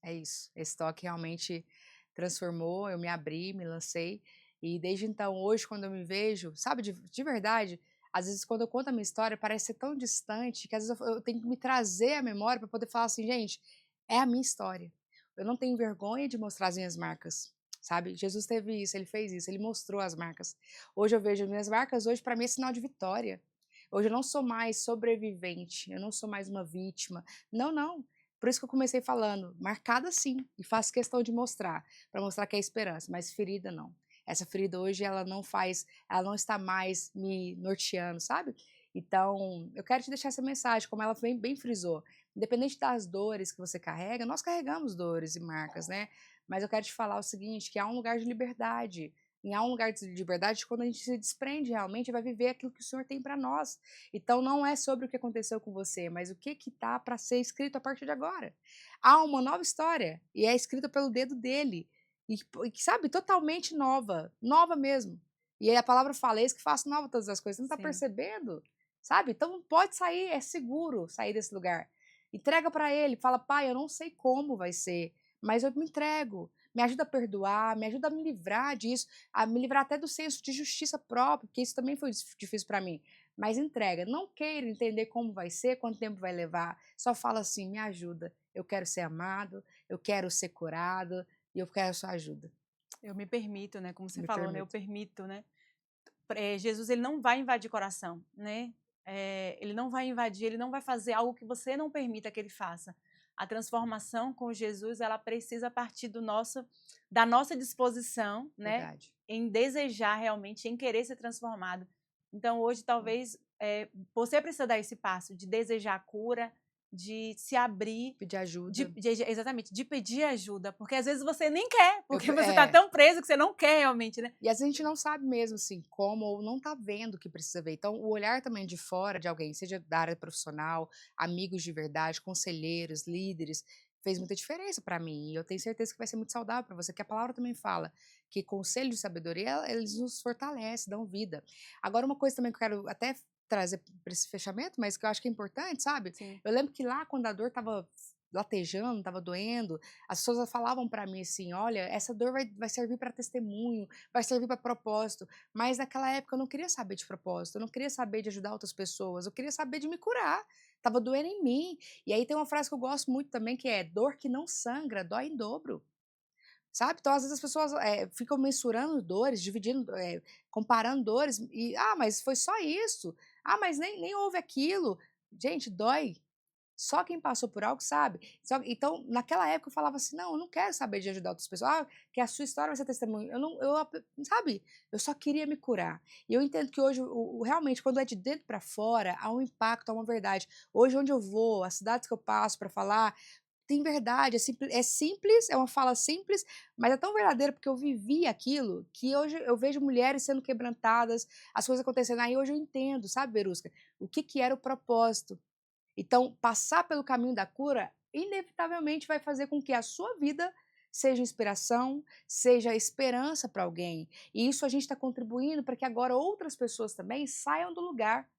S3: É isso. Esse toque realmente transformou, eu me abri, me lancei. E desde então, hoje, quando eu me vejo, sabe, de verdade, às vezes quando eu conto a minha história, parece ser tão distante que às vezes eu tenho que me trazer à memória para poder falar assim, gente, é a minha história. Eu não tenho vergonha de mostrar as minhas marcas, sabe? Jesus teve isso, ele fez isso, ele mostrou as marcas. Hoje eu vejo as minhas marcas, hoje para mim é sinal de vitória. Hoje eu não sou mais sobrevivente, eu não sou mais uma vítima. Não, não. Por isso que eu comecei falando, marcada sim, e faço questão de mostrar, para mostrar que é esperança, mas ferida não. Essa ferida hoje ela não está mais me norteando, sabe? Então, eu quero te deixar essa mensagem, como ela bem frisou. Independente das dores que você carrega, nós carregamos dores e marcas, né? Mas eu quero te falar o seguinte, que há um lugar de liberdade. E há um lugar de liberdade quando a gente se desprende realmente, vai viver aquilo que o Senhor tem para nós. Então não é sobre o que aconteceu com você, mas o que tá para ser escrito a partir de agora. Há uma nova história e é escrita pelo dedo dele. E sabe, totalmente nova, nova mesmo. E aí a palavra fala, eis que faço nova todas as coisas. Você não está percebendo? Sabe? Então pode sair, é seguro sair desse lugar. Entrega para ele, fala, pai, eu não sei como vai ser, mas eu me entrego. Me ajuda a perdoar, me ajuda a me livrar disso, a me livrar até do senso de justiça própria, porque isso também foi difícil para mim. Mas entrega, não queira entender como vai ser, quanto tempo vai levar, só fala assim, me ajuda, eu quero ser amado, eu quero ser curado e eu quero a sua ajuda.
S1: Eu me permito, né? Como você
S3: Me
S1: falou, né? Eu
S3: permito.
S1: permito, né? Jesus, ele não vai invadir coração, né? Ele não vai invadir, ele não vai fazer algo que você não permita que ele faça. A transformação com Jesus, ela precisa partir da nossa disposição, né?
S3: Verdade.
S1: Em desejar realmente, em querer ser transformado. Então, hoje, talvez, você precisa dar esse passo de desejar a cura, de se abrir.
S3: Pedir ajuda.
S1: Exatamente, de pedir ajuda. Porque às vezes você nem quer, porque você
S3: É.
S1: está tão preso que você não quer realmente, né?
S3: E às vezes a gente não sabe mesmo, assim, como, ou não tá vendo o que precisa ver. Então, o olhar também de fora de alguém, seja da área profissional, amigos de verdade, conselheiros, líderes, fez muita diferença para mim. E eu tenho certeza que vai ser muito saudável para você, que a palavra também fala que conselho de sabedoria, eles nos fortalecem, dão vida. Agora, uma coisa também que eu quero até trazer para esse fechamento, mas que eu acho que é importante, sabe?
S1: Sim.
S3: Eu lembro que lá, quando a dor tava latejando, tava doendo, as pessoas falavam para mim assim, olha, essa dor vai servir para testemunho, vai servir para propósito, mas naquela época eu não queria saber de propósito, eu não queria saber de ajudar outras pessoas, eu queria saber de me curar, tava doendo em mim. E aí tem uma frase que eu gosto muito também, que é, dor que não sangra, dói em dobro. Sabe? Então, às vezes as pessoas ficam mensurando dores, dividindo, comparando dores, e, mas foi só isso, mas nem houve aquilo. Gente, dói. Só quem passou por algo sabe. Então, naquela época eu falava assim, não, eu não quero saber de ajudar outras pessoas, que a sua história vai ser testemunho. Sabe? Eu só queria me curar. E eu entendo que hoje, realmente, quando é de dentro para fora, há um impacto, há uma verdade. Hoje, onde eu vou, as cidades que eu passo para falar, tem verdade, é simples, é uma fala simples, mas é tão verdadeira porque eu vivi aquilo que hoje eu vejo mulheres sendo quebrantadas, as coisas acontecendo. Aí hoje eu entendo, sabe, Verusca, o que era o propósito. Então, passar pelo caminho da cura, inevitavelmente vai fazer com que a sua vida seja inspiração, seja esperança para alguém. E isso a gente está contribuindo para que agora outras pessoas também saiam do lugar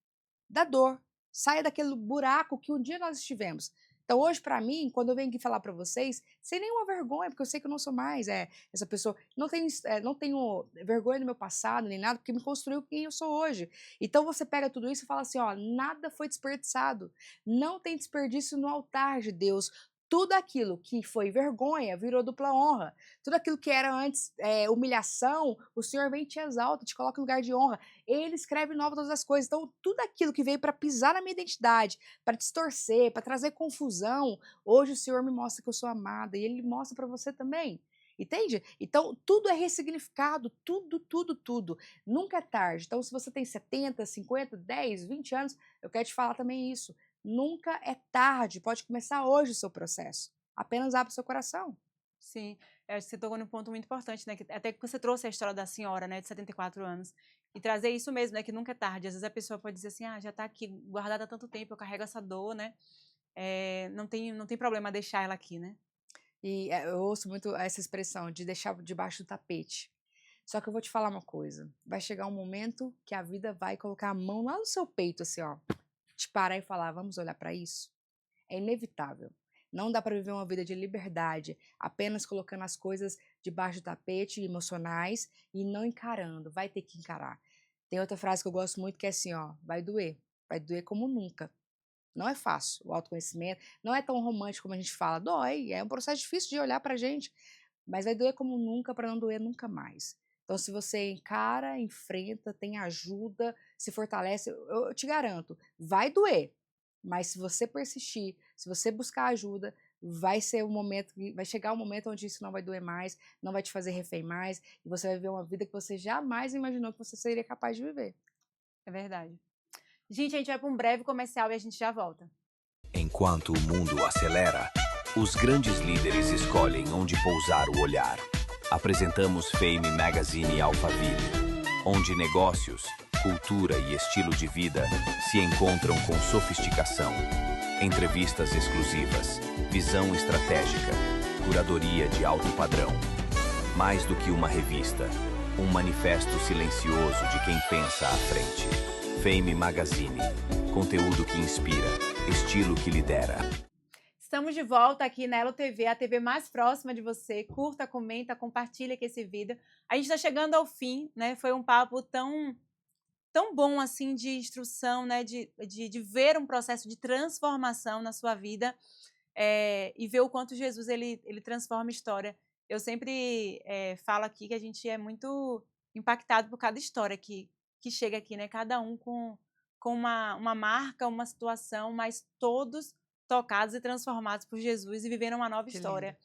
S3: da dor, saia daquele buraco que um dia nós estivemos. Então, hoje, para mim, quando eu venho aqui falar para vocês, sem nenhuma vergonha, porque eu sei que eu não sou mais essa pessoa, não tenho vergonha do meu passado, nem nada, porque me construiu quem eu sou hoje. Então, você pega tudo isso e fala assim, ó, nada foi desperdiçado, não tem desperdício no altar de Deus. Tudo aquilo que foi vergonha virou dupla honra. Tudo aquilo que era antes humilhação, o Senhor vem e te exalta, te coloca em lugar de honra. Ele escreve nova todas as coisas. Então, tudo aquilo que veio para pisar na minha identidade, para distorcer, para trazer confusão, hoje o Senhor me mostra que eu sou amada e Ele mostra para você também. Entende? Então, tudo é ressignificado, tudo, tudo, tudo. Nunca é tarde. Então, se você tem 70, 50, 10, 20 anos, eu quero te falar também isso. Nunca é tarde, pode começar hoje o seu processo. Apenas abre o seu coração.
S1: Sim, acho que você tocou num ponto muito importante, né? Até que você trouxe a história da senhora, né, de 74 anos. E trazer isso mesmo, né? Que nunca é tarde. Às vezes a pessoa pode dizer assim, ah, já tá aqui guardada há tanto tempo, eu carrego essa dor, né? Não tem problema deixar ela aqui, né?
S3: E eu ouço muito essa expressão de deixar debaixo do tapete. Só que eu vou te falar uma coisa, vai chegar um momento que a vida vai colocar a mão lá no seu peito, assim, ó, te parar e falar, vamos olhar para isso? É inevitável. Não dá para viver uma vida de liberdade apenas colocando as coisas debaixo do tapete, emocionais, e não encarando. Vai ter que encarar. Tem outra frase que eu gosto muito que é assim, ó, vai doer como nunca. Não é fácil o autoconhecimento, não é tão romântico como a gente fala, dói, é um processo difícil de olhar pra gente, mas vai doer como nunca para não doer nunca mais. Então, se você encara, enfrenta, tem ajuda, se fortalece, eu te garanto, vai doer, mas se você persistir, se você buscar ajuda, vai ser um momento, vai chegar um momento onde isso não vai doer mais, não vai te fazer refém mais, e você vai viver uma vida que você jamais imaginou que você seria capaz de viver.
S1: É verdade. Gente, a gente vai para um breve comercial e a gente já volta.
S2: Enquanto o mundo acelera, os grandes líderes escolhem onde pousar o olhar. Apresentamos Fame Magazine Alphaville, onde negócios, cultura e estilo de vida se encontram com sofisticação. Entrevistas exclusivas, visão estratégica, curadoria de alto padrão. Mais do que uma revista, um manifesto silencioso de quem pensa à frente. Fame Magazine, conteúdo que inspira, estilo que lidera.
S1: Estamos de volta aqui na Elo TV, a TV mais próxima de você. Curta, comenta, compartilha aqui esse vídeo. A gente está chegando ao fim, né? Foi um papo tão bom assim de instrução, né? De ver um processo de transformação na sua vida e ver o quanto Jesus ele transforma a história. Eu sempre falo aqui que a gente é muito impactado por cada história que chega aqui, né? Cada um com uma marca, uma situação, mas todos tocados e transformados por Jesus e vivendo uma nova história.
S3: Lindo.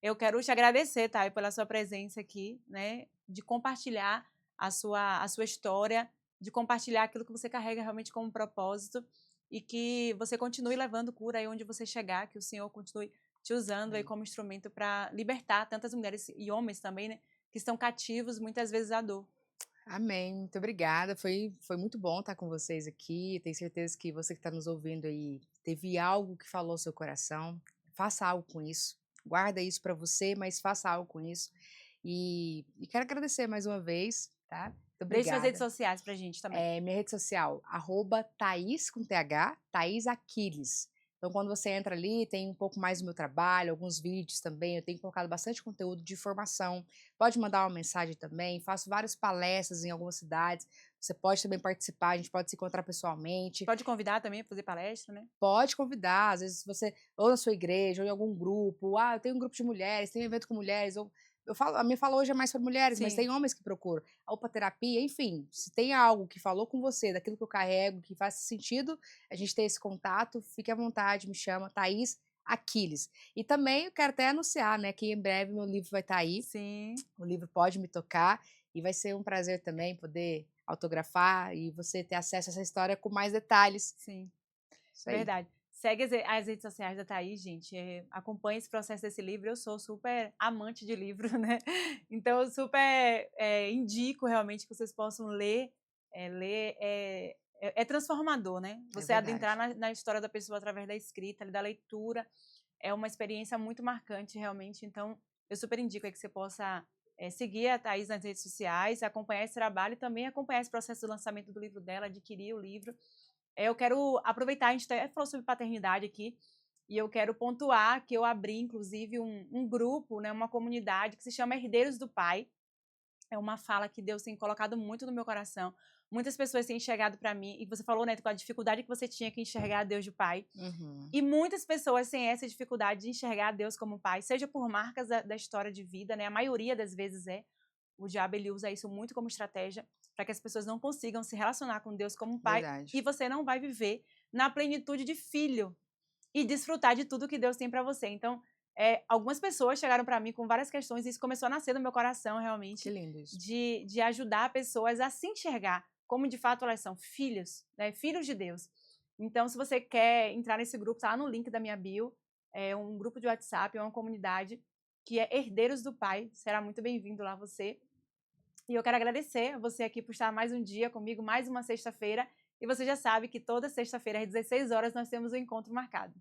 S1: Eu quero te agradecer, Thay, pela sua presença aqui, né? De compartilhar a sua história, de compartilhar aquilo que você carrega realmente como propósito e que você continue levando cura aí onde você chegar, que o Senhor continue te usando aí como instrumento para libertar tantas mulheres e homens também, né? Que estão cativos muitas vezes à dor.
S3: Amém, muito obrigada. Foi muito bom estar com vocês aqui. Tenho certeza que você que está nos ouvindo aí teve algo que falou ao seu coração. Faça algo com isso. Guarda isso para você, mas faça algo com isso. E quero agradecer mais uma vez, tá? Muito
S1: Deixe
S3: obrigada.
S1: suas redes sociais pra gente também.
S3: Minha rede social, @Thaís com TH, Thaís Aquiles. Então, quando você entra ali, tem um pouco mais do meu trabalho, alguns vídeos também. Eu tenho colocado bastante conteúdo de formação. Pode mandar uma mensagem também. Faço várias palestras em algumas cidades. Você pode também participar, a gente pode se encontrar pessoalmente.
S1: Pode convidar também para fazer palestra, né?
S3: Pode convidar, às vezes você, ou na sua igreja, ou em algum grupo. Ah, eu tenho um grupo de mulheres, tem um evento com mulheres, ou a minha fala hoje é mais para mulheres, mas
S1: Sim.
S3: tem homens que procuram. A Upaterapia, enfim, se tem algo que falou com você, daquilo que eu carrego, que faz sentido, a gente ter esse contato, fique à vontade, me chama, Thaís Aquiles. E também eu quero até anunciar, né, que em breve meu livro vai estar aí.
S1: Sim.
S3: O livro Pode Me Tocar, e vai ser um prazer também poder autografar e você ter acesso a essa história com mais detalhes.
S1: Sim.
S3: Isso aí.
S1: Verdade. Segue as redes sociais da Thaís, gente. Acompanhe esse processo desse livro. Eu sou super amante de livro, né? Então, eu super indico realmente que vocês possam ler. Ler é transformador, né? Você adentrar na história da pessoa através da escrita, da leitura. É uma experiência muito marcante, realmente. Então, eu super indico aí que você possa seguir a Thaís nas redes sociais, acompanhar esse trabalho e também acompanhar esse processo do lançamento do livro dela, adquirir o livro. Eu quero aproveitar, a gente até falou sobre paternidade aqui, e eu quero pontuar que eu abri, inclusive, um grupo, né, uma comunidade que se chama Herdeiros do Pai. É uma fala que Deus tem colocado muito no meu coração. Muitas pessoas têm enxergado para mim, e você falou, né, com a dificuldade que você tinha que enxergar Deus de pai.
S3: Uhum.
S1: E muitas pessoas têm essa dificuldade de enxergar Deus como pai, seja por marcas da história de vida, né, a maioria das vezes o diabo ele usa isso muito como estratégia para que as pessoas não consigam se relacionar com Deus como pai.
S3: Verdade.
S1: E você não vai viver na plenitude de filho e desfrutar de tudo que Deus tem para você. Então, algumas pessoas chegaram para mim com várias questões e isso começou a nascer no meu coração realmente.
S3: Que lindo isso.
S1: De ajudar pessoas a se enxergar como de fato elas são filhos, né? Filhos de Deus. Então, se você quer entrar nesse grupo, tá lá no link da minha bio. É um grupo de WhatsApp, é uma comunidade que é Herdeiros do Pai. Será muito bem-vindo lá você. E eu quero agradecer a você aqui por estar mais um dia comigo, mais uma sexta-feira. E você já sabe que toda sexta-feira, às 16 horas, nós temos um encontro marcado.